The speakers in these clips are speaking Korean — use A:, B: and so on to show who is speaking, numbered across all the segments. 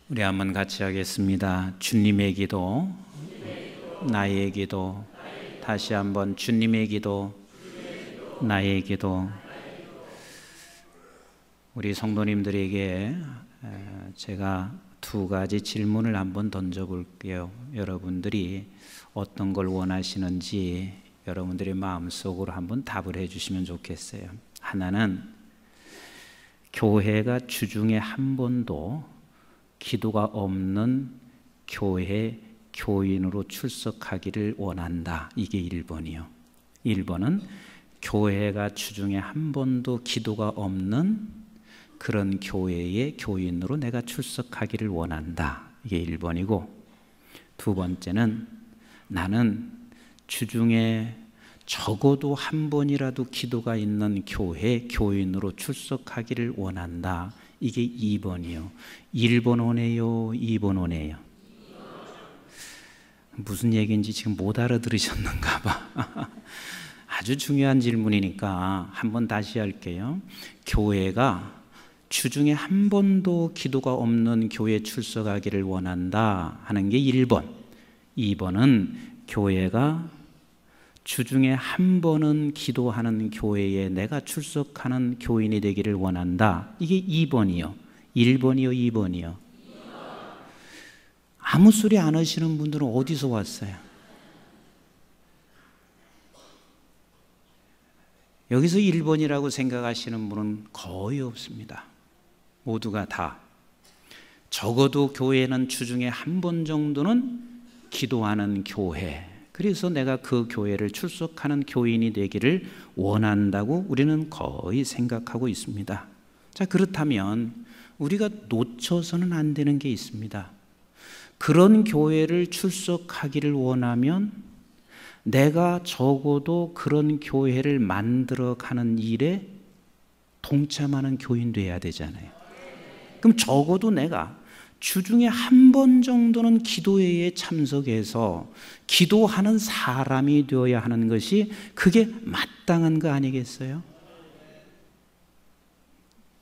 A: 우리 한번 같이 하겠습니다. 주님의 기도, 나의 기도. 다시 한번 주님의 기도, 나의 기도. 우리 성도님들에게 제가 두 가지 질문을 한번 던져볼게요. 여러분들이 어떤 걸 원하시는지 여러분들의 마음속으로 한번 답을 해주시면 좋겠어요. 하나는 교회가 주중에 한 번도 기도가 없는 교회 교인으로 출석하기를 원한다. 이게 1번이요. 1번은 교회가 주중에 한 번도 기도가 없는 그런 교회의 교인으로 내가 출석하기를 원한다. 이게 1번이고, 두 번째는 나는 주중에 적어도 한 번이라도 기도가 있는 교회 교인으로 출석하기를 원한다. 이게 2번이요. 1번 오네요, 2번 오네요. 무슨 얘기인지 지금 못 알아들으셨는가 봐. 아주 중요한 질문이니까 한번 다시 할게요. 교회가 주중에 한 번도 기도가 없는 교회에 출석하기를 원한다 하는 게 1번. 2번은 교회가 주중에 한 번은 기도하는 교회에 내가 출석하는 교인이 되기를 원한다. 이게 2번이요. 1번이요, 2번이요. 아무 소리 안 하시는 분들은 어디서 왔어요? 여기서 1번이라고 생각하시는 분은 거의 없습니다. 모두가 다 적어도 교회는 주중에 한 번 정도는 기도하는 교회, 그래서 내가 그 교회를 출석하는 교인이 되기를 원한다고 우리는 거의 생각하고 있습니다. 자, 그렇다면 우리가 놓쳐서는 안 되는 게 있습니다. 그런 교회를 출석하기를 원하면 내가 적어도 그런 교회를 만들어가는 일에 동참하는 교인 돼야 되잖아요. 그럼 적어도 내가 주중에 한 번 정도는 기도회에 참석해서 기도하는 사람이 되어야 하는 것이 그게 마땅한 거 아니겠어요?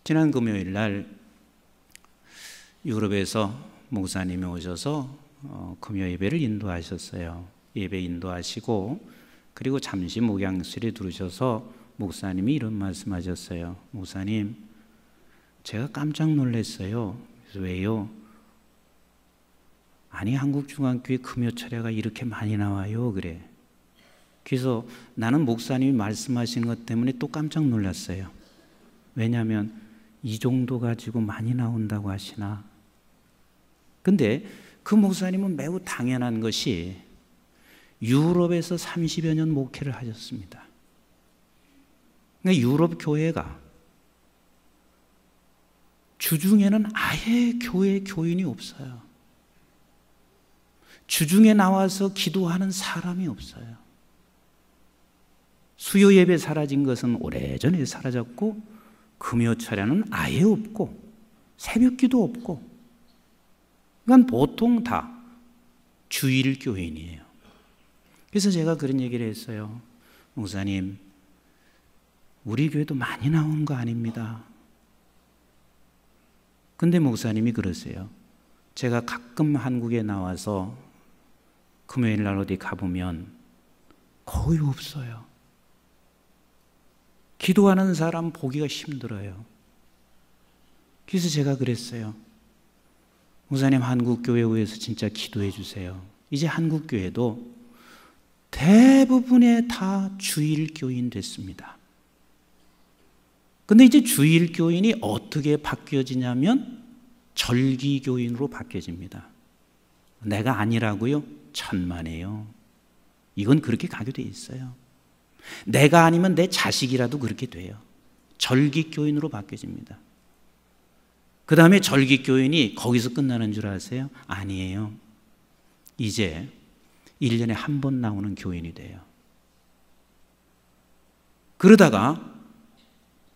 A: 지난 금요일 날 유럽에서 목사님이 오셔서 금요 예배를 인도하셨어요. 예배 인도하시고 그리고 잠시 목양실에 들으셔서 목사님이 이런 말씀하셨어요. 목사님, 제가 깜짝 놀랐어요. 그래서 왜요? 아니, 한국중앙교회 금요 철야가 이렇게 많이 나와요. 그래. 그래서 나는 목사님이 말씀하시는 것 때문에 또 깜짝 놀랐어요. 왜냐하면 이 정도 가지고 많이 나온다고 하시나. 근데 그 목사님은 매우 당연한 것이 유럽에서 30여 년 목회를 하셨습니다. 그러니까 유럽 교회가 주중에는 아예 교회 교인이 없어요. 주중에 나와서 기도하는 사람이 없어요. 수요 예배 사라진 것은 오래전에 사라졌고 금요 철야는 아예 없고 새벽 기도 없고, 그러니까 보통 다 주일 교인이에요. 그래서 제가 그런 얘기를 했어요. 목사님, 우리 교회도 많이 나오는 거 아닙니다. 근데 목사님이 그러세요. 제가 가끔 한국에 나와서 금요일 날 어디 가보면 거의 없어요. 기도하는 사람 보기가 힘들어요. 그래서 제가 그랬어요. 목사님, 한국교회 위해서 진짜 기도해 주세요. 이제 한국교회도 대부분의 다 주일 교인 됐습니다. 근데 이제 주일 교인이 어떻게 바뀌어지냐면 절기 교인으로 바뀌어집니다. 내가 아니라고요? 천만에요. 이건 그렇게 가게 돼 있어요. 내가 아니면 내 자식이라도 그렇게 돼요. 절기 교인으로 바뀌어집니다. 그 다음에 절기 교인이 거기서 끝나는 줄 아세요? 아니에요. 이제 1년에 한 번 나오는 교인이 돼요. 그러다가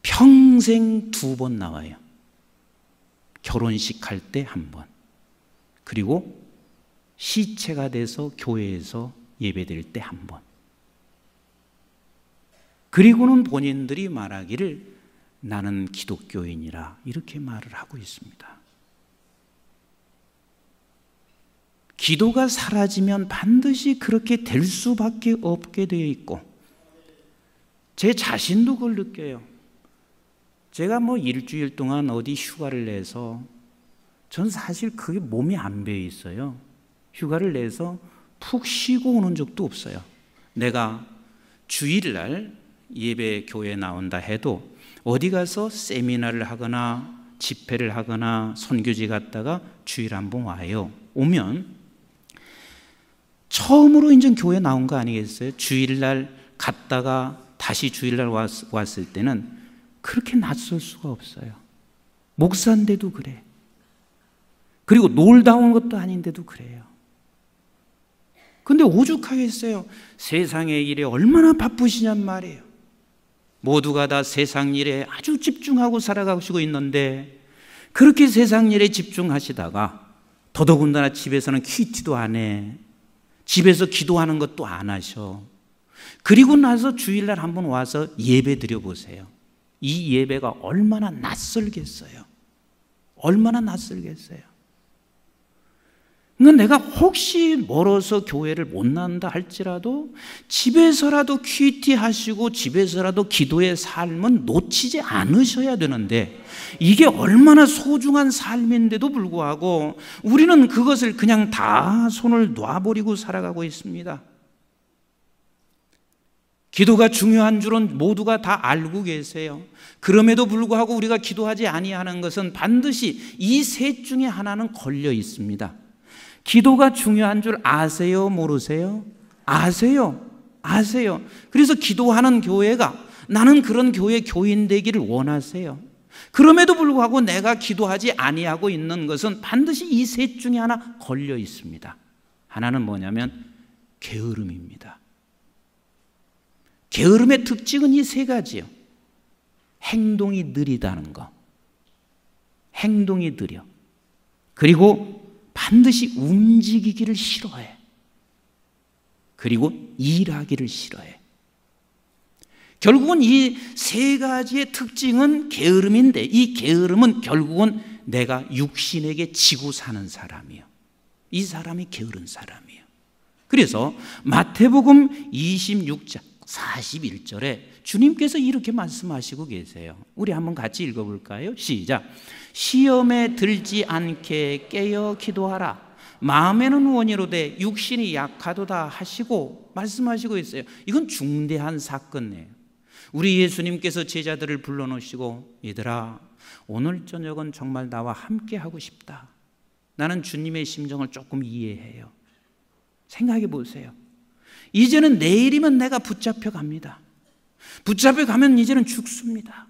A: 평생 2번 나와요. 결혼식 할 때 1번, 그리고 시체가 돼서 교회에서 예배드릴 때 1번. 그리고는 본인들이 말하기를 나는 기독교인이라 이렇게 말을 하고 있습니다. 기도가 사라지면 반드시 그렇게 될 수밖에 없게 되어 있고, 제 자신도 그걸 느껴요. 제가 일주일 동안 어디 휴가를 내서, 전 사실 그게 몸이 안 배어 있어요. 휴가를 내서 푹 쉬고 오는 적도 없어요. 내가 주일날 예배 교회에 나온다 해도 어디 가서 세미나를 하거나 집회를 하거나 선교지 갔다가 주일 한번 와요. 오면 처음으로 이제 교회 나온 거 아니겠어요? 주일날 갔다가 다시 주일날 왔을 때는 그렇게 낯설 수가 없어요. 목사인데도 그래. 그리고 놀다 온 것도 아닌데도 그래요. 근데 오죽하겠어요. 세상의 일에 얼마나 바쁘시냔 말이에요. 모두가 다 세상 일에 아주 집중하고 살아가시고 있는데, 그렇게 세상 일에 집중하시다가 더더군다나 집에서는 큐티도 안 해. 집에서 기도하는 것도 안 하셔. 그리고 나서 주일날 한번 와서 예배 드려보세요. 이 예배가 얼마나 낯설겠어요. 얼마나 낯설겠어요. 그러니까 내가 혹시 멀어서 교회를 못 나온다 할지라도 집에서라도 큐티 하시고 집에서라도 기도의 삶은 놓치지 않으셔야 되는데, 이게 얼마나 소중한 삶인데도 불구하고 우리는 그것을 그냥 다 손을 놔버리고 살아가고 있습니다. 기도가 중요한 줄은 모두가 다 알고 계세요. 그럼에도 불구하고 우리가 기도하지 아니하는 것은 반드시 이 셋 중에 하나는 걸려 있습니다. 기도가 중요한 줄 아세요? 모르세요? 아세요. 아세요. 그래서 기도하는 교회가, 나는 그런 교회 교인 되기를 원하세요. 그럼에도 불구하고 내가 기도하지 아니하고 있는 것은 반드시 이 셋 중에 하나 걸려 있습니다. 하나는 뭐냐면 게으름입니다. 게으름의 특징은 이 세 가지요. 행동이 느리다는 거. 행동이 느려. 그리고 반드시 움직이기를 싫어해. 그리고 일하기를 싫어해. 결국은 이 세 가지의 특징은 게으름인데, 이 게으름은 결국은 내가 육신에게 지고 사는 사람이에요. 이 사람이 게으른 사람이에요. 그래서 마태복음 26장 41절에 주님께서 이렇게 말씀하시고 계세요. 우리 한번 같이 읽어볼까요? 시작. 시험에 들지 않게 깨어 기도하라. 마음에는 원이로되 육신이 약하도다 하시고 말씀하시고 있어요. 이건 중대한 사건이에요. 우리 예수님께서 제자들을 불러놓으시고, 얘들아, 오늘 저녁은 정말 나와 함께 하고 싶다. 나는 주님의 심정을 조금 이해해요. 생각해 보세요. 이제는 내일이면 내가 붙잡혀 갑니다. 붙잡혀 가면 이제는 죽습니다.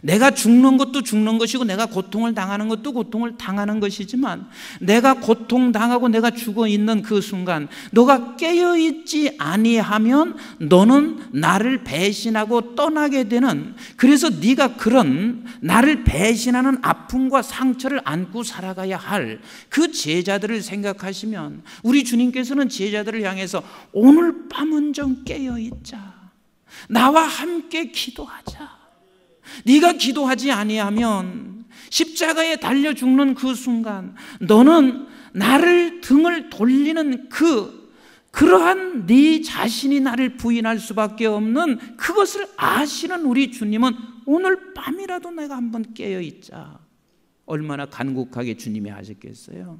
A: 내가 죽는 것도 죽는 것이고 내가 고통을 당하는 것도 고통을 당하는 것이지만, 내가 고통당하고 내가 죽어 있는 그 순간 너가 깨어있지 아니하면 너는 나를 배신하고 떠나게 되는, 그래서 네가 그런 나를 배신하는 아픔과 상처를 안고 살아가야 할 그 제자들을 생각하시면, 우리 주님께서는 제자들을 향해서 오늘 밤은 좀 깨어있자. 나와 함께 기도하자. 네가 기도하지 아니하면 십자가에 달려 죽는 그 순간 너는 나를 등을 돌리는 그러한 네 자신이 나를 부인할 수밖에 없는 그것을 아시는 우리 주님은 오늘 밤이라도 내가 한번 깨어있자. 얼마나 간곡하게 주님이 하셨겠어요?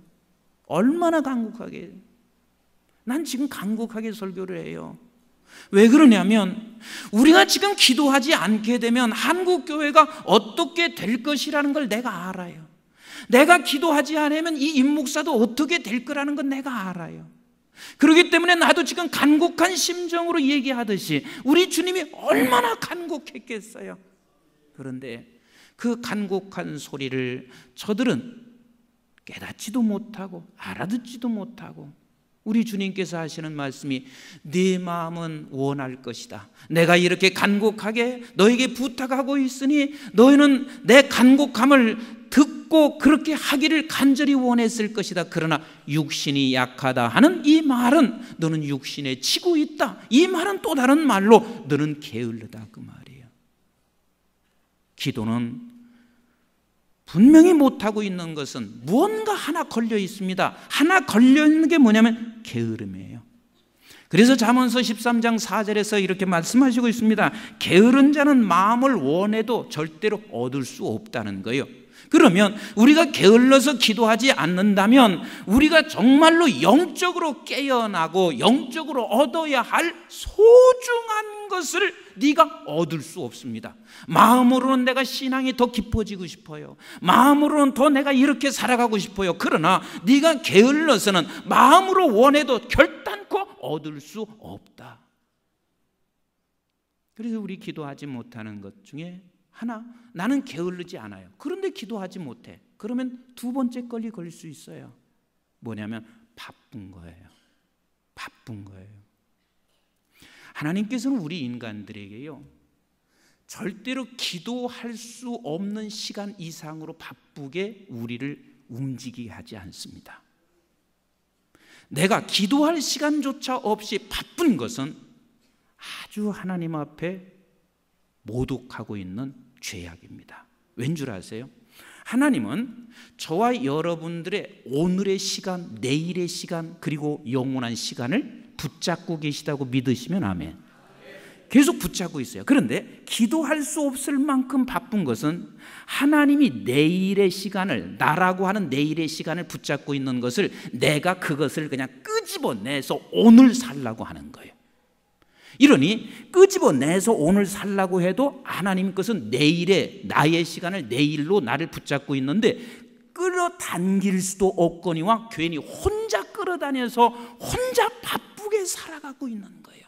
A: 얼마나 간곡하게. 난 지금 간곡하게 설교를 해요. 왜 그러냐면, 우리가 지금 기도하지 않게 되면 한국교회가 어떻게 될 것이라는 걸 내가 알아요. 내가 기도하지 않으면 이 임목사도 어떻게 될 거라는 건 내가 알아요. 그렇기 때문에 나도 지금 간곡한 심정으로 얘기하듯이 우리 주님이 얼마나 간곡했겠어요. 그런데 그 간곡한 소리를 저들은 깨닫지도 못하고 알아듣지도 못하고, 우리 주님께서 하시는 말씀이 네 마음은 원할 것이다. 내가 이렇게 간곡하게 너에게 부탁하고 있으니 너희는 내 간곡함을 듣고 그렇게 하기를 간절히 원했을 것이다. 그러나 육신이 약하다 하는 이 말은 너는 육신에 지고 있다. 이 말은 또 다른 말로 너는 게을르다, 그 말이에요. 기도는 분명히 못하고 있는 것은 무언가 하나 걸려 있습니다. 하나 걸려 있는 게 뭐냐면 게으름이에요. 그래서 잠언서 13장 4절에서 이렇게 말씀하시고 있습니다. 게으른 자는 마음을 원해도 절대로 얻을 수 없다는 거예요. 그러면 우리가 게을러서 기도하지 않는다면 우리가 정말로 영적으로 깨어나고 영적으로 얻어야 할 소중한 것을 네가 얻을 수 없습니다. 마음으로는 내가 신앙이 더 깊어지고 싶어요. 마음으로는 더 내가 이렇게 살아가고 싶어요. 그러나 네가 게을러서는 마음으로 원해도 결단코 얻을 수 없다. 그래서 우리 기도하지 못하는 것 중에 하나, 나는 게을르지 않아요. 그런데 기도하지 못해. 그러면 두 번째 걸이 걸릴 수 있어요. 뭐냐면 바쁜 거예요. 바쁜 거예요. 하나님께서는 우리 인간들에게요, 절대로 기도할 수 없는 시간 이상으로 바쁘게 우리를 움직이게 하지 않습니다. 내가 기도할 시간조차 없이 바쁜 것은 아주 하나님 앞에 모독하고 있는 죄악입니다. 왠 줄 아세요? 하나님은 저와 여러분들의 오늘의 시간, 내일의 시간, 그리고 영원한 시간을 붙잡고 계시다고 믿으시면 아멘. 계속 붙잡고 있어요. 그런데 기도할 수 없을 만큼 바쁜 것은 하나님이 내일의 시간을, 나라고 하는 내일의 시간을 붙잡고 있는 것을 내가 그것을 그냥 끄집어내서 오늘 살라고 하는 거예요. 이러니 끄집어내서 오늘 살라고 해도 하나님 것은 내일의 나의 시간을 내일로 나를 붙잡고 있는데 끌어당길 수도 없거니와 괜히 혼자 끌어다녀서 혼자 바쁘게 살아가고 있는 거예요.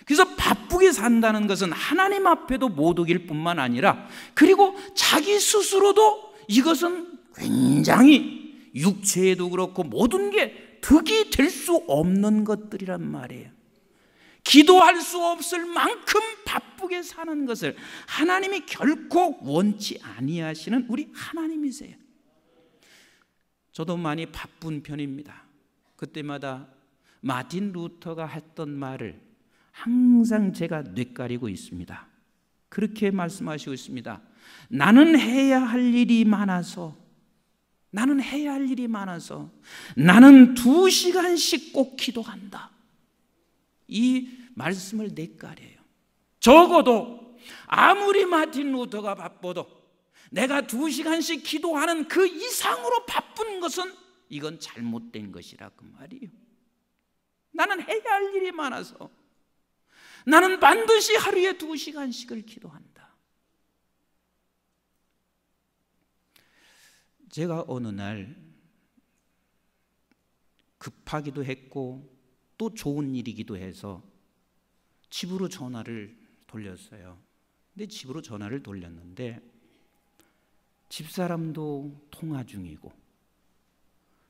A: 그래서 바쁘게 산다는 것은 하나님 앞에도 모독일 뿐만 아니라 그리고 자기 스스로도 이것은 굉장히 육체에도 그렇고 모든 게 득이 될 수 없는 것들이란 말이에요. 기도할 수 없을 만큼 바쁘게 사는 것을 하나님이 결코 원치 아니하시는 우리 하나님이세요. 저도 많이 바쁜 편입니다. 그때마다 마틴 루터가 했던 말을 항상 제가 뇌까리고 있습니다. 그렇게 말씀하시고 있습니다. 나는 해야 할 일이 많아서 나는 2시간씩 꼭 기도한다. 이 말씀을 뇌까려요. 적어도 아무리 마틴 루터가 바빠도 내가 2시간씩 기도하는 그 이상으로 바쁜 것은 이건 잘못된 것이라 그 말이에요. 나는 해야 할 일이 많아서 나는 반드시 하루에 2시간씩을 기도한다. 제가 어느 날 급하기도 했고 또 좋은 일이기도 해서 집으로 전화를 돌렸어요. 근데 집으로 전화를 돌렸는데 집사람도 통화 중이고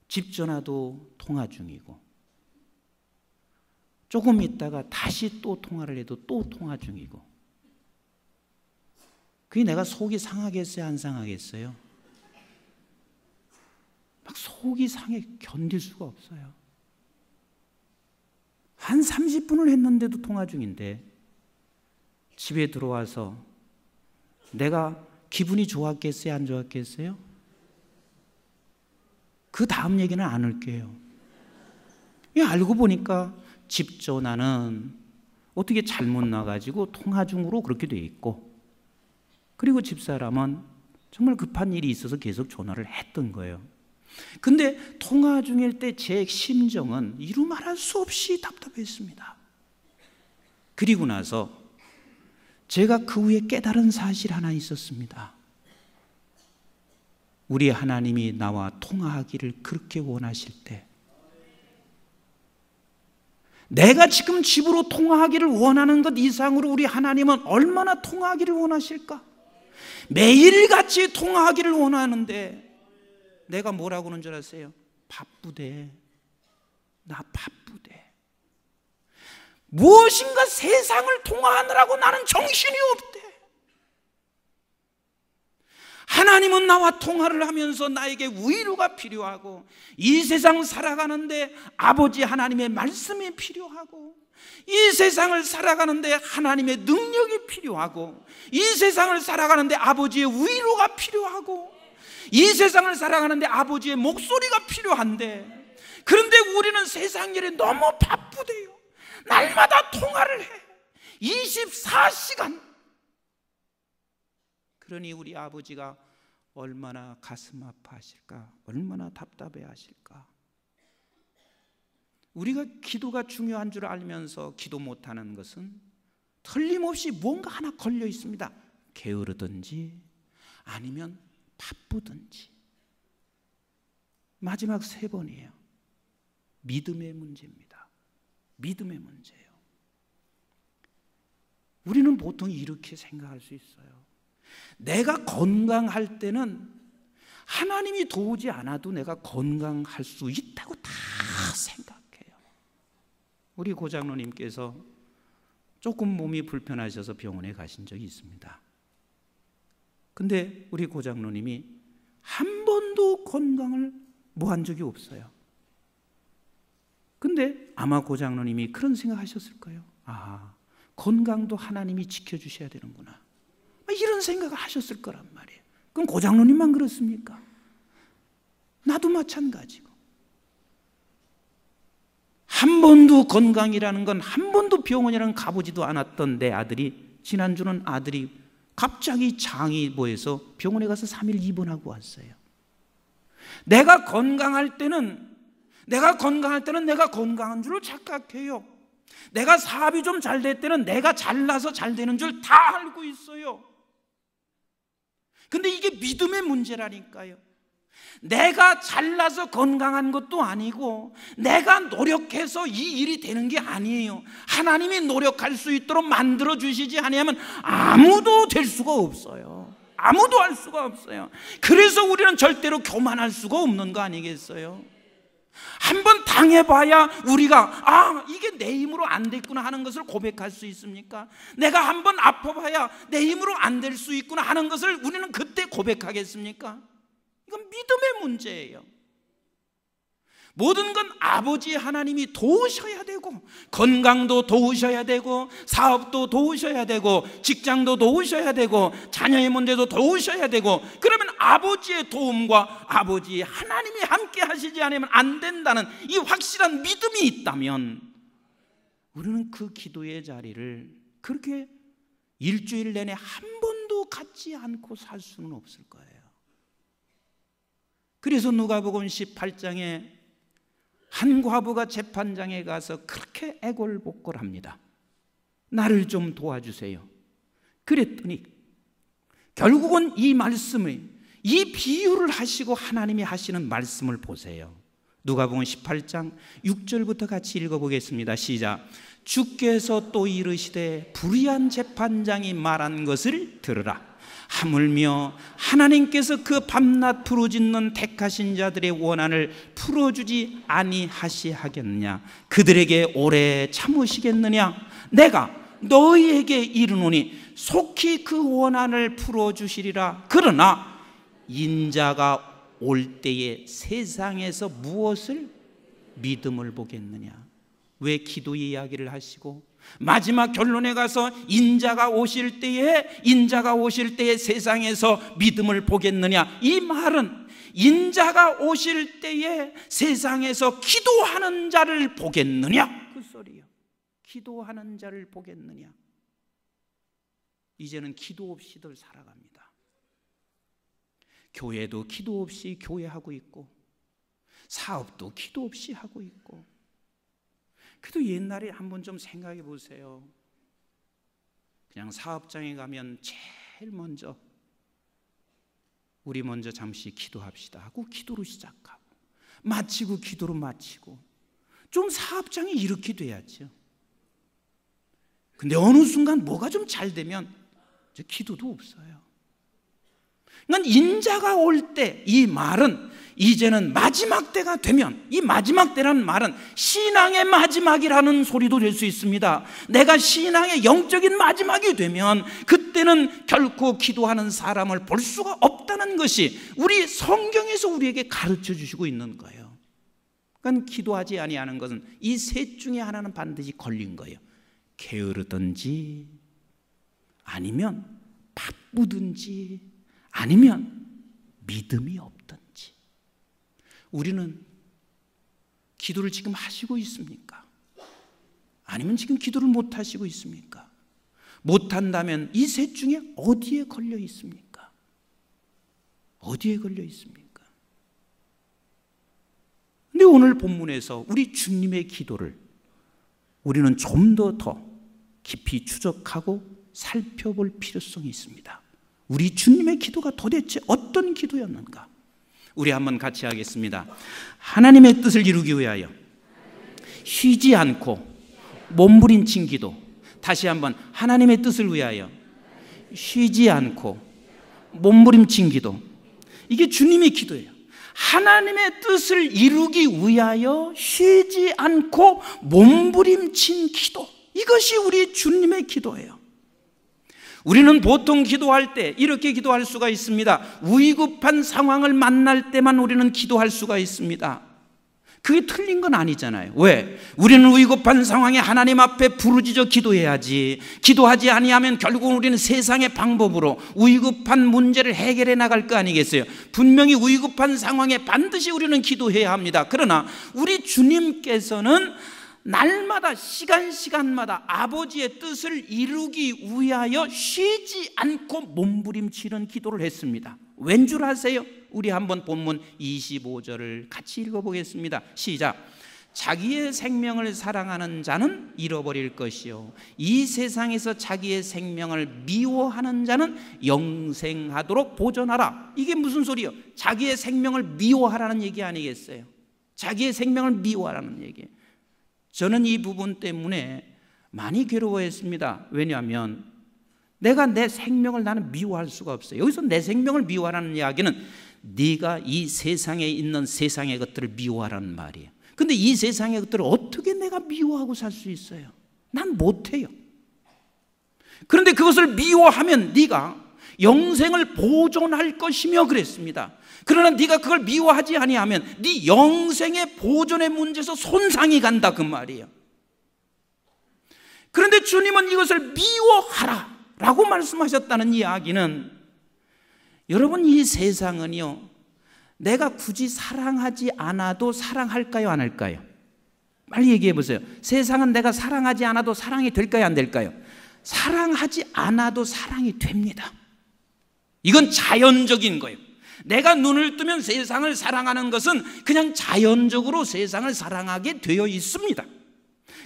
A: 집 전화도 통화 중이고 조금 있다가 다시 또 통화를 해도 또 통화 중이고 그게 내가 속이 상하겠어요? 안 상하겠어요? 막 속이 상해 견딜 수가 없어요. 한 30분을 했는데도 통화 중인데 집에 들어와서 내가 기분이 좋았겠어요? 안 좋았겠어요? 그 다음 얘기는 안 할게요. 알고 보니까 집 전화는 어떻게 잘못 나가지고 통화 중으로 그렇게 돼 있고 그리고 집사람은 정말 급한 일이 있어서 계속 전화를 했던 거예요. 근데 통화 중일 때 제 심정은 이루 말할 수 없이 답답했습니다. 그리고 나서 제가 그 후에 깨달은 사실 하나 있었습니다. 우리 하나님이 나와 통화하기를 그렇게 원하실 때 내가 지금 집으로 통화하기를 원하는 것 이상으로 우리 하나님은 얼마나 통화하기를 원하실까? 매일같이 통화하기를 원하는데 내가 뭐라고 하는 줄 아세요? 바쁘대. 나 바쁘대. 무엇인가 세상을 통화하느라고 나는 정신이 없대. 하나님은 나와 통화를 하면서 나에게 위로가 필요하고, 이 세상 살아가는데 아버지 하나님의 말씀이 필요하고, 이 세상을 살아가는데 하나님의 능력이 필요하고, 이 세상을 살아가는데 아버지의 위로가 필요하고, 이 세상을 살아가는데 아버지의 목소리가 필요한데, 그런데 우리는 세상 일에 너무 바쁘대요. 날마다 통화를 해, 24시간. 그러니 우리 아버지가 얼마나 가슴 아파하실까, 얼마나 답답해 하실까. 우리가 기도가 중요한 줄 알면서 기도 못하는 것은 틀림없이 뭔가 하나 걸려 있습니다. 게으르든지 아니면 바쁘든지. 마지막 3번이에요. 믿음의 문제입니다. 믿음의 문제예요. 우리는 보통 이렇게 생각할 수 있어요. 내가 건강할 때는 하나님이 도우지 않아도 내가 건강할 수 있다고 다 생각해요. 우리 고장로님께서 조금 몸이 불편하셔서 병원에 가신 적이 있습니다. 근데 우리 고장로님이 한 번도 건강을 뭐한 적이 없어요. 근데 아마 고장로님이 그런 생각하셨을 거예요. 아, 건강도 하나님이 지켜주셔야 되는구나, 이런 생각을 하셨을 거란 말이에요. 그럼 고장로님만 그렇습니까? 나도 마찬가지고. 한 번도 건강이라는 건, 한 번도 병원이라는 가보지도 않았던 내 아들이, 지난주는 아들이 갑자기 장이 뭐해서 병원에 가서 3일 입원하고 왔어요. 내가 건강할 때는 내가 건강한 줄을 착각해요. 내가 사업이 좀 잘 될 때는 내가 잘나서 잘 되는 줄 다 알고 있어요. 근데 이게 믿음의 문제라니까요. 내가 잘나서 건강한 것도 아니고, 내가 노력해서 이 일이 되는 게 아니에요. 하나님이 노력할 수 있도록 만들어 주시지 아니하면 아무도 될 수가 없어요. 아무도 할 수가 없어요. 그래서 우리는 절대로 교만할 수가 없는 거 아니겠어요? 한번 당해봐야 우리가 이게 내 힘으로 안 됐구나 하는 것을 고백할 수 있습니까? 내가 한번 아파봐야 내 힘으로 안 될 수 있구나 하는 것을 우리는 그때 고백하겠습니까? 이건 믿음의 문제예요. 모든 건 아버지 하나님이 도우셔야 되고, 건강도 도우셔야 되고, 사업도 도우셔야 되고, 직장도 도우셔야 되고, 자녀의 문제도 도우셔야 되고, 그러면 아버지의 도움과 아버지 하나님이 함께 하시지 않으면 안 된다는 이 확실한 믿음이 있다면, 우리는 그 기도의 자리를 그렇게 일주일 내내 한 번도 갖지 않고 살 수는 없을 거예요. 그래서 누가복음 18장에 한 과부가 재판장에 가서 그렇게 애걸복걸합니다. 나를 좀 도와주세요. 그랬더니 결국은 이 말씀을, 이 비유를 하시고 하나님이 하시는 말씀을 보세요. 누가복음 18장 6절부터 같이 읽어보겠습니다. 시작. 주께서 또 이르시되 불의한 재판장이 말한 것을 들으라. 하물며 하나님께서 그 밤낮 부르짖는 택하신 자들의 원한을 풀어주지 아니하시겠느냐? 그들에게 오래 참으시겠느냐? 내가 너희에게 이르노니 속히 그 원한을 풀어주시리라. 그러나 인자가 올 때에 세상에서 무엇을 믿음을 보겠느냐? 왜 기도 이야기를 하시고 마지막 결론에 가서 인자가 오실 때에 세상에서 믿음을 보겠느냐? 이 말은 인자가 오실 때에 세상에서 기도하는 자를 보겠느냐? 그 소리요. 기도하는 자를 보겠느냐? 이제는 기도 없이들 살아갑니다. 교회도 기도 없이 교회하고 있고, 사업도 기도 없이 하고 있고. 그래도 옛날에 한번 좀 생각해 보세요. 그냥 사업장에 가면 제일 먼저 우리 먼저 잠시 기도합시다 하고 기도로 시작하고, 마치고 기도로 마치고. 좀 사업장이 이렇게 돼야죠. 근데 어느 순간 뭐가 좀 잘 되면 기도도 없어요. 그러니까 인자가 올 때 이 말은 이제는 마지막 때가 되면, 이 마지막 때라는 말은 신앙의 마지막이라는 소리도 될 수 있습니다. 내가 신앙의 영적인 마지막이 되면 그때는 결코 기도하는 사람을 볼 수가 없다는 것이 우리 성경에서 우리에게 가르쳐 주시고 있는 거예요. 그러니까 기도하지 아니하는 것은 이 셋 중에 하나는 반드시 걸린 거예요. 게으르든지, 아니면 바쁘든지, 아니면 믿음이 없든지. 우리는 기도를 지금 하시고 있습니까? 아니면 지금 기도를 못 하시고 있습니까? 못 한다면 이 셋 중에 어디에 걸려 있습니까? 어디에 걸려 있습니까? 근데 오늘 본문에서 우리 주님의 기도를 우리는 좀 더 깊이 추적하고 살펴볼 필요성이 있습니다. 우리 주님의 기도가 도대체 어떤 기도였는가? 우리 한번 같이 하겠습니다. 하나님의 뜻을 이루기 위하여 쉬지 않고 몸부림친 기도. 다시 한번, 하나님의 뜻을 위하여 쉬지 않고 몸부림친 기도. 이게 주님의 기도예요. 하나님의 뜻을 이루기 위하여 쉬지 않고 몸부림친 기도. 이것이 우리 주님의 기도예요. 우리는 보통 기도할 때 이렇게 기도할 수가 있습니다. 위급한 상황을 만날 때만 우리는 기도할 수가 있습니다. 그게 틀린 건 아니잖아요. 왜? 우리는 위급한 상황에 하나님 앞에 부르짖어 기도해야지. 기도하지 아니하면 결국은 우리는 세상의 방법으로 위급한 문제를 해결해 나갈 거 아니겠어요? 분명히 위급한 상황에 반드시 우리는 기도해야 합니다. 그러나 우리 주님께서는 날마다 시간마다 아버지의 뜻을 이루기 위하여 쉬지 않고 몸부림치는 기도를 했습니다. 왠 줄 아세요? 우리 한번 본문 25절을 같이 읽어보겠습니다. 시작. 자기의 생명을 사랑하는 자는 잃어버릴 것이요 이 세상에서 자기의 생명을 미워하는 자는 영생하도록 보존하라. 이게 무슨 소리예요? 자기의 생명을 미워하라는 얘기 아니겠어요? 자기의 생명을 미워하라는 얘기예요. 저는 이 부분 때문에 많이 괴로워했습니다. 왜냐하면 내가 내 생명을 나는 미워할 수가 없어요. 여기서 내 생명을 미워하라는 이야기는 네가 이 세상에 있는 세상의 것들을 미워하라는 말이에요. 근데 이 세상의 것들을 어떻게 내가 미워하고 살 수 있어요? 난 못해요. 그런데 그것을 미워하면 네가 영생을 보존할 것이며 그랬습니다. 그러나 네가 그걸 미워하지 아니하면 네 영생의 보존의 문제에서 손상이 간다 그 말이에요. 그런데 주님은 이것을 미워하라 라고 말씀하셨다는 이야기는, 여러분 이 세상은요 내가 굳이 사랑하지 않아도 사랑할까요 안 할까요? 빨리 얘기해 보세요. 세상은 내가 사랑하지 않아도 사랑이 될까요 안 될까요? 사랑하지 않아도 사랑이 됩니다. 이건 자연적인 거예요. 내가 눈을 뜨면 세상을 사랑하는 것은 그냥 자연적으로 세상을 사랑하게 되어 있습니다.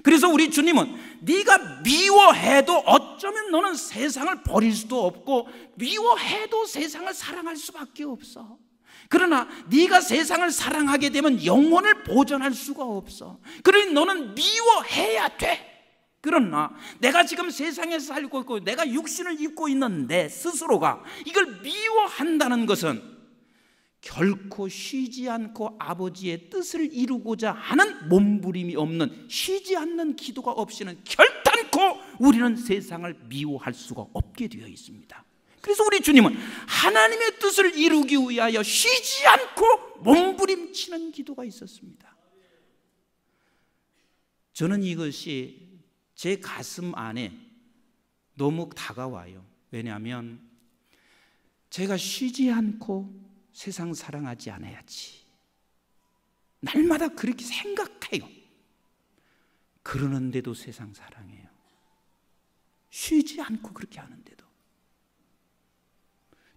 A: 그래서 우리 주님은 네가 미워해도 어쩌면 너는 세상을 버릴 수도 없고 미워해도 세상을 사랑할 수밖에 없어. 그러나 네가 세상을 사랑하게 되면 영혼을 보존할 수가 없어. 그러니 너는 미워해야 돼. 그러나 내가 지금 세상에서 살고 있고 내가 육신을 입고 있는 내 스스로가 이걸 미워한다는 것은 결코 쉬지 않고 아버지의 뜻을 이루고자 하는 몸부림이 없는, 쉬지 않는 기도가 없이는 결단코 우리는 세상을 미워할 수가 없게 되어 있습니다. 그래서 우리 주님은 하나님의 뜻을 이루기 위하여 쉬지 않고 몸부림치는 기도가 있었습니다. 저는 이것이 제 가슴 안에 너무 다가와요. 왜냐하면 제가 쉬지 않고 세상 사랑하지 않아야지, 날마다 그렇게 생각해요. 그러는데도 세상 사랑해요. 쉬지 않고 그렇게 하는데도.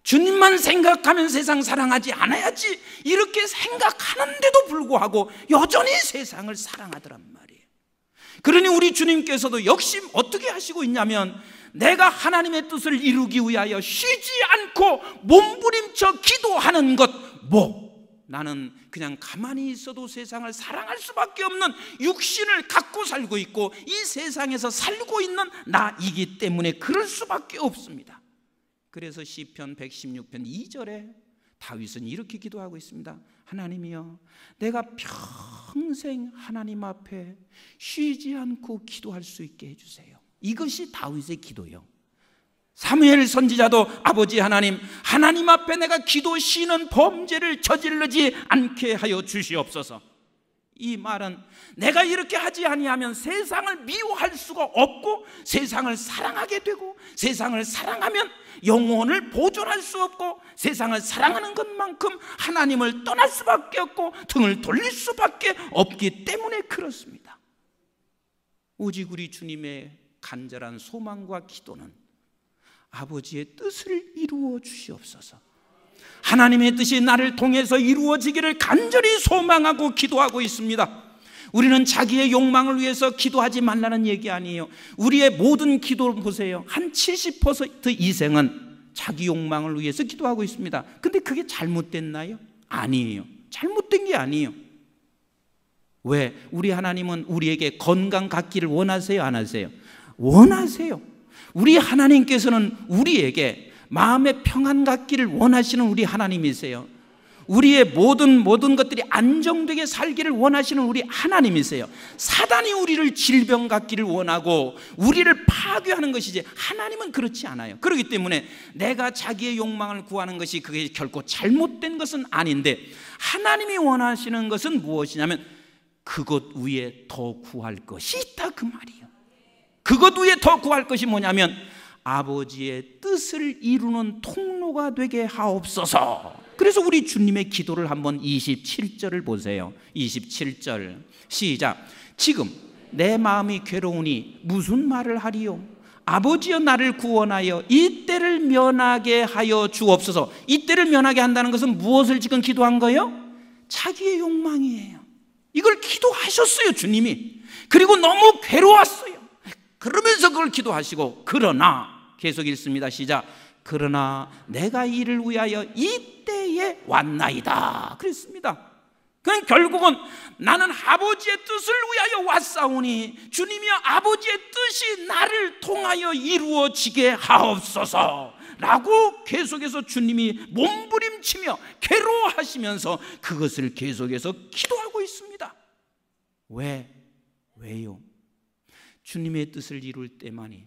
A: 주님만 생각하면 세상 사랑하지 않아야지 이렇게 생각하는데도 불구하고 여전히 세상을 사랑하더란 말이에요. 그러니 우리 주님께서도 역시 어떻게 하시고 있냐면, 내가 하나님의 뜻을 이루기 위하여 쉬지 않고 몸부림쳐 기도하는 것, 나는 그냥 가만히 있어도 세상을 사랑할 수밖에 없는 육신을 갖고 살고 있고 이 세상에서 살고 있는 나이기 때문에 그럴 수밖에 없습니다. 그래서 시편 116편 2절에 다윗은 이렇게 기도하고 있습니다. 하나님이여, 내가 평생 하나님 앞에 쉬지 않고 기도할 수 있게 해주세요. 이것이 다윗의 기도예요. 사무엘 선지자도 아버지 하나님, 하나님 앞에 내가 기도 쉬는 범죄를 저지르지 않게 하여 주시옵소서. 이 말은 내가 이렇게 하지 아니하면 세상을 미워할 수가 없고 세상을 사랑하게 되고 세상을 사랑하면 영혼을 보존할 수 없고 세상을 사랑하는 것만큼 하나님을 떠날 수밖에 없고 등을 돌릴 수밖에 없기 때문에 그렇습니다. 오직 우리 주님의 간절한 소망과 기도는 아버지의 뜻을 이루어 주시옵소서. 하나님의 뜻이 나를 통해서 이루어지기를 간절히 소망하고 기도하고 있습니다. 우리는 자기의 욕망을 위해서 기도하지 말라는 얘기 아니에요. 우리의 모든 기도를 보세요. 한 70% 이상은 자기 욕망을 위해서 기도하고 있습니다. 근데 그게 잘못됐나요? 아니에요. 잘못된 게 아니에요. 왜? 우리 하나님은 우리에게 건강 갖기를 원하세요? 안 하세요? 원하세요. 우리 하나님께서는 우리에게 마음의 평안 갖기를 원하시는 우리 하나님이세요. 우리의 모든 것들이 안정되게 살기를 원하시는 우리 하나님이세요. 사단이 우리를 질병 갖기를 원하고 우리를 파괴하는 것이지 하나님은 그렇지 않아요. 그렇기 때문에 내가 자기의 욕망을 구하는 것이 그게 결코 잘못된 것은 아닌데 하나님이 원하시는 것은 무엇이냐면 그것 위에 더 구할 것이 있다 그 말이에요. 그것 위에 더 구할 것이 뭐냐면 아버지의 뜻을 이루는 통로가 되게 하옵소서. 그래서 우리 주님의 기도를 한번 27절을 보세요. 27절 시작. 지금 내 마음이 괴로우니 무슨 말을 하리요? 아버지여 나를 구원하여 이 때를 면하게 하여 주옵소서. 이 때를 면하게 한다는 것은 무엇을 지금 기도한 거예요? 자기의 욕망이에요. 이걸 기도하셨어요 주님이. 그리고 너무 괴로웠어요. 그러면서 그걸 기도하시고 그러나 계속 읽습니다. 시작. 그러나 내가 이를 위하여 이때에 왔나이다 그랬습니다. 그럼 결국은 나는 아버지의 뜻을 위하여 왔사오니 주님이여 아버지의 뜻이 나를 통하여 이루어지게 하옵소서 라고 계속해서 주님이 몸부림치며 괴로워하시면서 그것을 계속해서 기도하고 있습니다. 왜요? 주님의 뜻을 이룰 때만이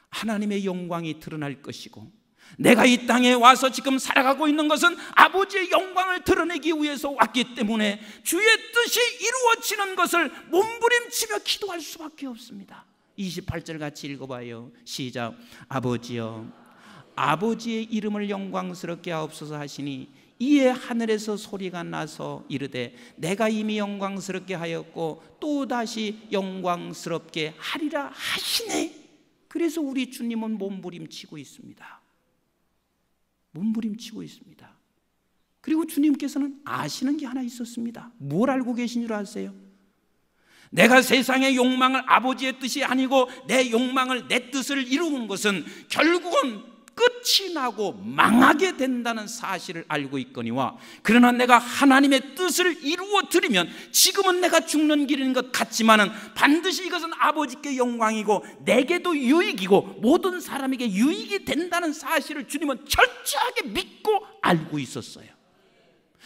A: 하나님의 영광이 드러날 것이고 내가 이 땅에 와서 지금 살아가고 있는 것은 아버지의 영광을 드러내기 위해서 왔기 때문에 주의 뜻이 이루어지는 것을 몸부림치며 기도할 수밖에 없습니다. 28절 같이 읽어봐요. 시작. 아버지여 아버지의 이름을 영광스럽게 하옵소서 하시니 이에 하늘에서 소리가 나서 이르되 내가 이미 영광스럽게 하였고 또다시 영광스럽게 하리라 하시네. 그래서 우리 주님은 몸부림치고 있습니다. 몸부림치고 있습니다. 그리고 주님께서는 아시는 게 하나 있었습니다. 뭘 알고 계신 줄 아세요? 내가 세상의 욕망을 아버지의 뜻이 아니고 내 욕망을 내 뜻을 이루는 것은 결국은 끝이 나고 망하게 된다는 사실을 알고 있거니와 그러나 내가 하나님의 뜻을 이루어 드리면 지금은 내가 죽는 길인 것 같지만은 반드시 이것은 아버지께 영광이고 내게도 유익이고 모든 사람에게 유익이 된다는 사실을 주님은 철저하게 믿고 알고 있었어요.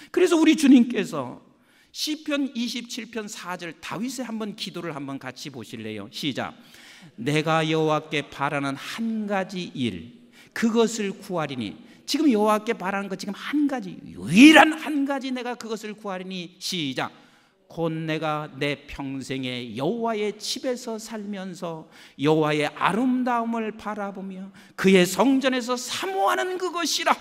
A: 그래서 우리 주님께서 시편 27편 4절 다윗의 한번 기도를 한번 같이 보실래요? 시작. 내가 여호와께 바라는 한 가지 일 그것을 구하리니 지금 여호와께 바라는 것 지금 한 가지 유일한 한 가지 내가 그것을 구하리니 시작. 곧 내가 내 평생에 여호와의 집에서 살면서 여호와의 아름다움을 바라보며 그의 성전에서 사모하는 그것이라.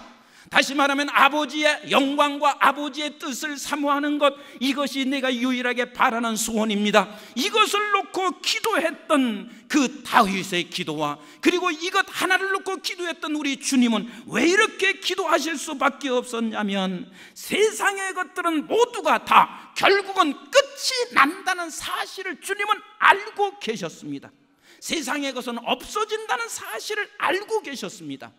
A: 다시 말하면 아버지의 영광과 아버지의 뜻을 사모하는 것 이것이 내가 유일하게 바라는 소원입니다. 이것을 놓고 기도했던 그 다윗의 기도와 그리고 이것 하나를 놓고 기도했던 우리 주님은 왜 이렇게 기도하실 수밖에 없었냐면 세상의 것들은 모두가 다 결국은 끝이 난다는 사실을 주님은 알고 계셨습니다. 세상의 것은 없어진다는 사실을 알고 계셨습니다.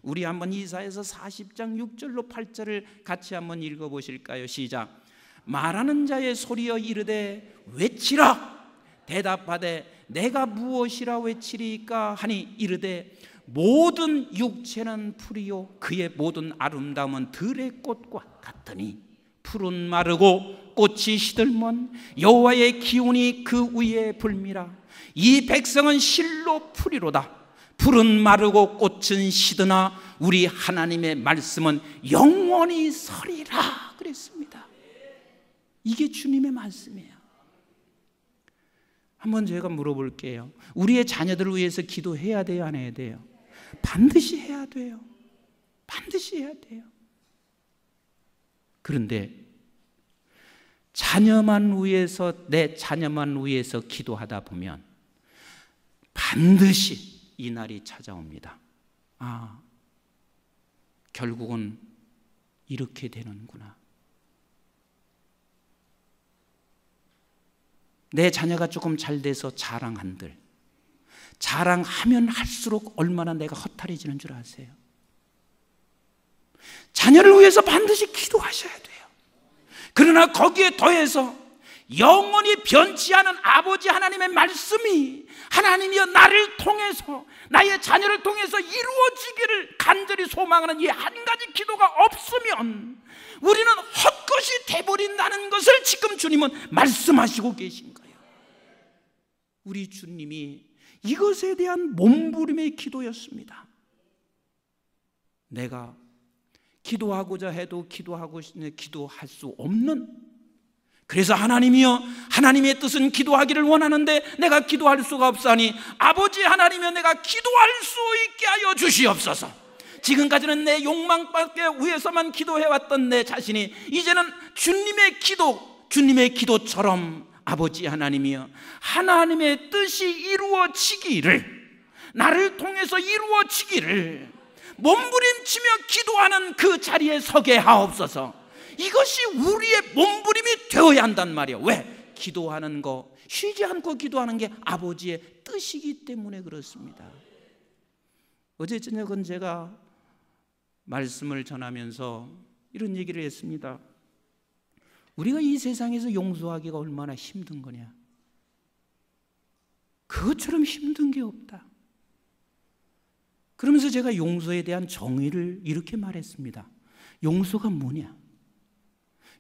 A: 우리 한번 이사야서 40장 6절로 8절을 같이 한번 읽어보실까요? 시작. 말하는 자의 소리여 이르되 외치라. 대답하되 내가 무엇이라 외치리까 하니 이르되 모든 육체는 풀이요 그의 모든 아름다움은 들의 꽃과 같더니 풀은 마르고 꽃이 시들면 여호와의 기운이 그 위에 불미라. 이 백성은 실로 풀이로다. 풀은 마르고 꽃은 시드나 우리 하나님의 말씀은 영원히 서리라 그랬습니다. 이게 주님의 말씀이에요. 한번 제가 물어볼게요. 우리의 자녀들을 위해서 기도해야 돼요, 안 해야 돼요? 반드시 해야 돼요. 반드시 해야 돼요. 그런데 자녀만 위해서, 내 자녀만 위해서 기도하다 보면 반드시 이 날이 찾아옵니다. 아, 결국은 이렇게 되는구나. 내 자녀가 조금 잘 돼서 자랑한들, 자랑하면 할수록 얼마나 내가 허탈해지는 줄 아세요? 자녀를 위해서 반드시 기도하셔야 돼요. 그러나 거기에 더해서 영원히 변치 않은 아버지 하나님의 말씀이 하나님이여 나를 통해서, 나의 자녀를 통해서 이루어지기를 간절히 소망하는 이 한 가지 기도가 없으면 우리는 헛것이 돼버린다는 것을 지금 주님은 말씀하시고 계신 거예요. 우리 주님이 이것에 대한 몸부림의 기도였습니다. 내가 기도하고자 해도 기도할 수 없는, 그래서 하나님이여 하나님의 뜻은 기도하기를 원하는데 내가 기도할 수가 없사니 아버지 하나님이여 내가 기도할 수 있게 하여 주시옵소서. 지금까지는 내 욕망밖에 위해서만 기도해왔던 내 자신이 이제는 주님의 기도처럼 아버지 하나님이여 하나님의 뜻이 이루어지기를, 나를 통해서 이루어지기를 몸부림치며 기도하는 그 자리에 서게 하옵소서. 이것이 우리의 몸부림이 되어야 한단 말이에요. 왜? 기도하는 거, 쉬지 않고 기도하는 게 아버지의 뜻이기 때문에 그렇습니다. 어제 저녁은 제가 말씀을 전하면서 이런 얘기를 했습니다. 우리가 이 세상에서 용서하기가 얼마나 힘든 거냐. 그것처럼 힘든 게 없다. 그러면서 제가 용서에 대한 정의를 이렇게 말했습니다. 용서가 뭐냐?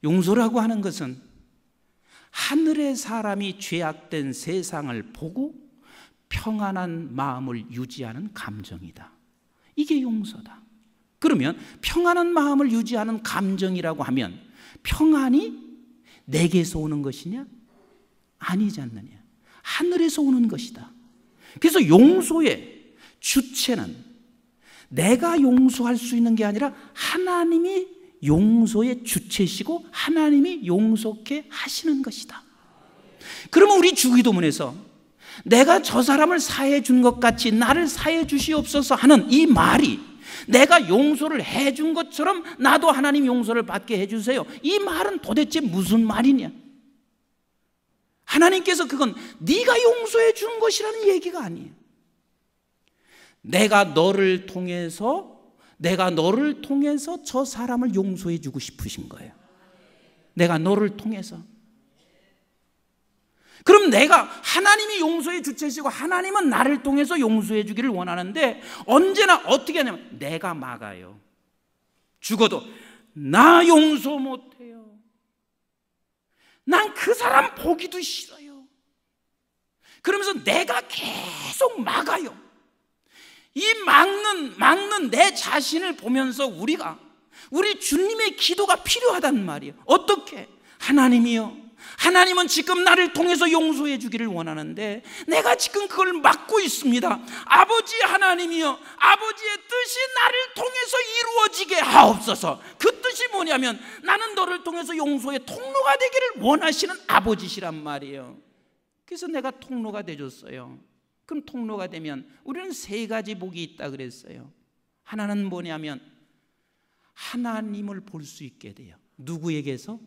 A: 용서라고 하는 것은 하늘의 사람이 죄악된 세상을 보고 평안한 마음을 유지하는 감정이다. 이게 용서다. 그러면 평안한 마음을 유지하는 감정이라고 하면 평안이 내게서 오는 것이냐? 아니지 않느냐. 하늘에서 오는 것이다. 그래서 용서의 주체는 내가 용서할 수 있는 게 아니라 하나님이 용서의 주체시고 하나님이 용서케 하시는 것이다. 그러면 우리 주기도문에서 내가 저 사람을 사해 준 것 같이 나를 사해 주시옵소서 하는 이 말이 내가 용서를 해준 것처럼 나도 하나님 용서를 받게 해주세요. 이 말은 도대체 무슨 말이냐? 하나님께서 그건 네가 용서해 준 것이라는 얘기가 아니에요. 내가 너를 통해서 저 사람을 용서해 주고 싶으신 거예요. 내가 너를 통해서. 그럼 내가 하나님이 용서의 주체시고 하나님은 나를 통해서 용서해 주기를 원하는데 언제나 어떻게 하냐면 내가 막아요. 죽어도 나 용서 못해요. 난 그 사람 보기도 싫어요. 그러면서 내가 계속 막아요. 이 막는 내 자신을 보면서 우리 주님의 기도가 필요하단 말이에요. 어떻게? 하나님은 지금 나를 통해서 용서해 주기를 원하는데 내가 지금 그걸 막고 있습니다. 아버지 하나님이여, 아버지의 뜻이 나를 통해서 이루어지게 하옵소서. 그 뜻이 뭐냐면 나는 너를 통해서 용서의 통로가 되기를 원하시는 아버지시란 말이에요. 그래서 내가 통로가 되줬어요. 그럼 통로가 되면 우리는 세 가지 복이 있다 그랬어요. 하나는 뭐냐면 하나님을 볼 수 있게 돼요. 누구에게서?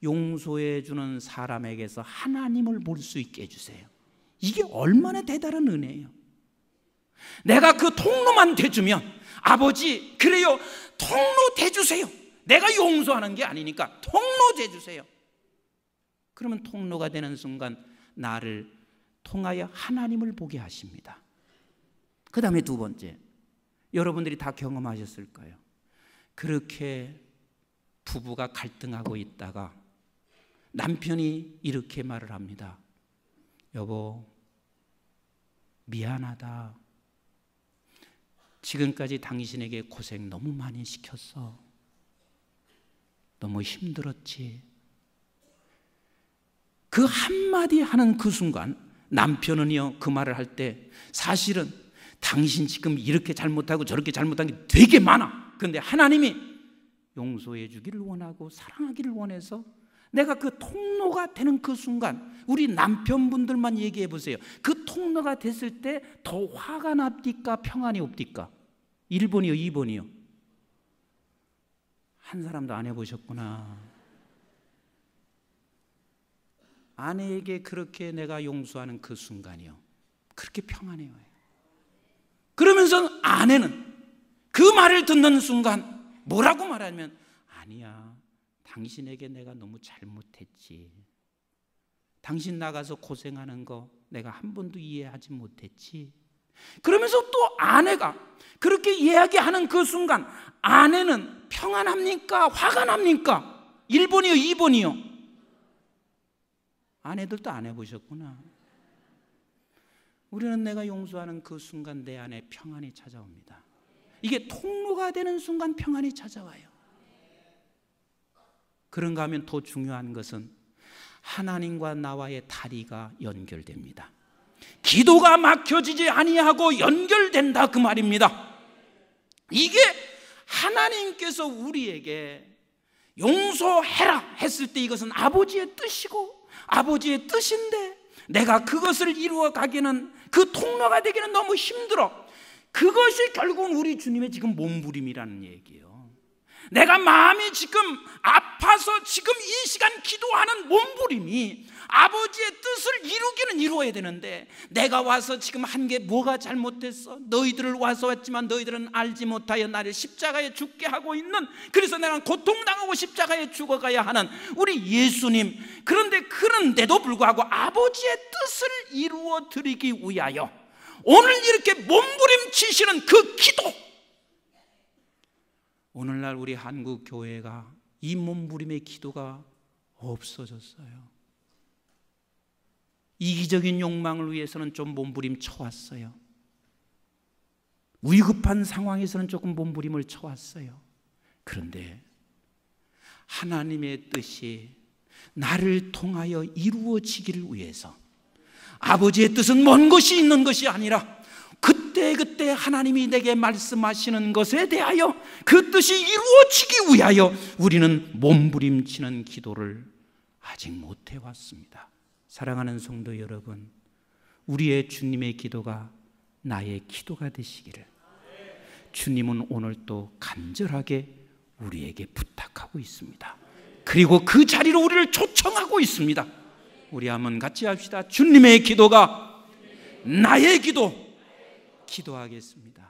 A: 용서해 주는 사람에게서 하나님을 볼 수 있게 해주세요. 이게 얼마나 대단한 은혜예요. 내가 그 통로만 돼주면 아버지 그래요, 통로 돼주세요. 내가 용서하는 게 아니니까 통로 돼주세요. 그러면 통로가 되는 순간 나를 통하여 하나님을 보게 하십니다. 그 다음에 두 번째, 여러분들이 다 경험하셨을 거예요. 그렇게 부부가 갈등하고 있다가 남편이 이렇게 말을 합니다. 여보, 미안하다. 지금까지 당신에게 고생 너무 많이 시켰어. 너무 힘들었지. 그 한마디 하는 그 순간 남편은요, 그 말을 할 때 사실은 당신 지금 이렇게 잘못하고 저렇게 잘못한 게 되게 많아. 그런데 하나님이 용서해 주기를 원하고 사랑하기를 원해서 내가 그 통로가 되는 그 순간, 우리 남편분들만 얘기해 보세요. 그 통로가 됐을 때 더 화가 납니까? 평안이 없디까? 1번이요 2번이요? 한 사람도 안 해보셨구나. 아내에게 그렇게 내가 용서하는 그 순간이요, 그렇게 평안해요. 그러면서 아내는 그 말을 듣는 순간 뭐라고 말하면, 아니야, 당신에게 내가 너무 잘못했지. 당신 나가서 고생하는 거 내가 한 번도 이해하지 못했지. 그러면서 또 아내가 그렇게 이야기하는 그 순간 아내는 평안합니까? 화가 납니까? 1번이요 2번이요? 아내들도 안 해보셨구나. 우리는 내가 용서하는 그 순간 내 안에 평안이 찾아옵니다. 이게 통로가 되는 순간 평안이 찾아와요. 그런가 하면 더 중요한 것은 하나님과 나와의 다리가 연결됩니다. 기도가 막혀지지 아니하고 연결된다, 그 말입니다. 이게 하나님께서 우리에게 용서해라 했을 때 이것은 아버지의 뜻이고 아버지의 뜻인데, 내가 그것을 이루어 가기는, 그 통로가 되기는 너무 힘들어. 그것이 결국은 우리 주님의 지금 몸부림이라는 얘기예요. 내가 마음이 지금 아파서 지금 이 시간 기도하는 몸부림이 아버지의 뜻을 이루기는 이루어야 되는데, 내가 와서 지금 한 게 뭐가 잘못됐어? 너희들을 와서 왔지만 너희들은 알지 못하여 나를 십자가에 죽게 하고 있는, 그래서 내가 고통당하고 십자가에 죽어가야 하는 우리 예수님. 그런데도 불구하고 아버지의 뜻을 이루어 드리기 위하여 오늘 이렇게 몸부림치시는 그 기도, 오늘날 우리 한국 교회가 이 몸부림의 기도가 없어졌어요. 이기적인 욕망을 위해서는 좀 몸부림 쳐왔어요. 위급한 상황에서는 조금 몸부림을 쳐왔어요. 그런데 하나님의 뜻이 나를 통하여 이루어지기를 위해서, 아버지의 뜻은 먼 것이 있는 것이 아니라 그때 하나님이 내게 말씀하시는 것에 대하여 그 뜻이 이루어지기 위하여 우리는 몸부림치는 기도를 아직 못 해왔습니다. 사랑하는 성도 여러분, 우리의 주님의 기도가 나의 기도가 되시기를 주님은 오늘 또 간절하게 우리에게 부탁하고 있습니다. 그리고 그 자리로 우리를 초청하고 있습니다. 우리 한번 같이 합시다. 주님의 기도가 나의 기도. 기도하겠습니다.